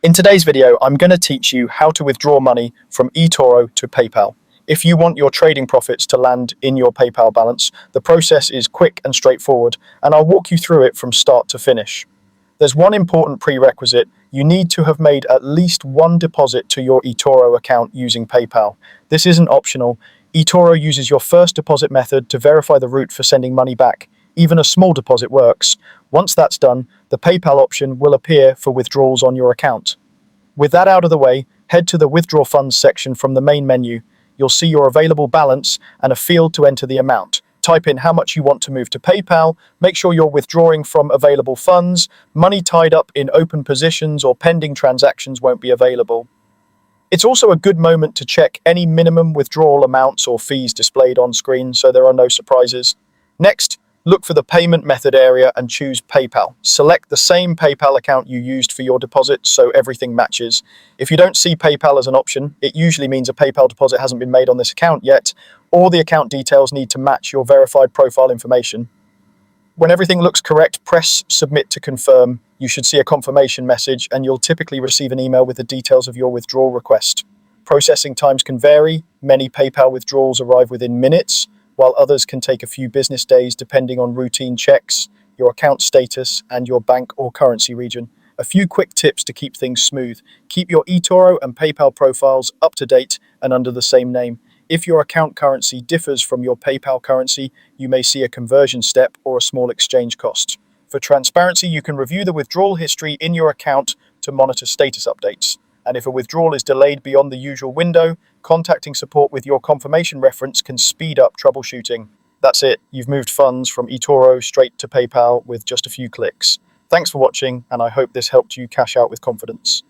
In today's video, I'm going to teach you how to withdraw money from Etoro to PayPal. If you want your trading profits to land in your PayPal balance, the process is quick and straightforward, and I'll walk you through it from start to finish. There's one important prerequisite. You need to have made at least one deposit to your Etoro account using PayPal. This isn't optional. Etoro uses your first deposit method to verify the route for sending money back. Even a small deposit works. Once that's done, the PayPal option will appear for withdrawals on your account. With that out of the way, head to the Withdraw Funds section from the main menu. You'll see your available balance and a field to enter the amount. Type in how much you want to move to PayPal, make sure you're withdrawing from available funds. Money tied up in open positions or pending transactions won't be available. It's also a good moment to check any minimum withdrawal amounts or fees displayed on screen so there are no surprises. Next, look for the payment method area and choose PayPal. Select the same PayPal account you used for your deposit so everything matches. If you don't see PayPal as an option, it usually means a PayPal deposit hasn't been made on this account yet, or the account details need to match your verified profile information. When everything looks correct, press Submit to confirm. You should see a confirmation message and you'll typically receive an email with the details of your withdrawal request. Processing times can vary. Many PayPal withdrawals arrive within minutes, while others can take a few business days depending on routine checks, your account status, and your bank or currency region. A few quick tips to keep things smooth. Keep your eToro and PayPal profiles up to date and under the same name. If your account currency differs from your PayPal currency, you may see a conversion step or a small exchange cost. For transparency, you can review the withdrawal history in your account to monitor status updates. And if a withdrawal is delayed beyond the usual window, contacting support with your confirmation reference can speed up troubleshooting. That's it. You've moved funds from eToro straight to PayPal with just a few clicks. Thanks for watching, and I hope this helped you cash out with confidence.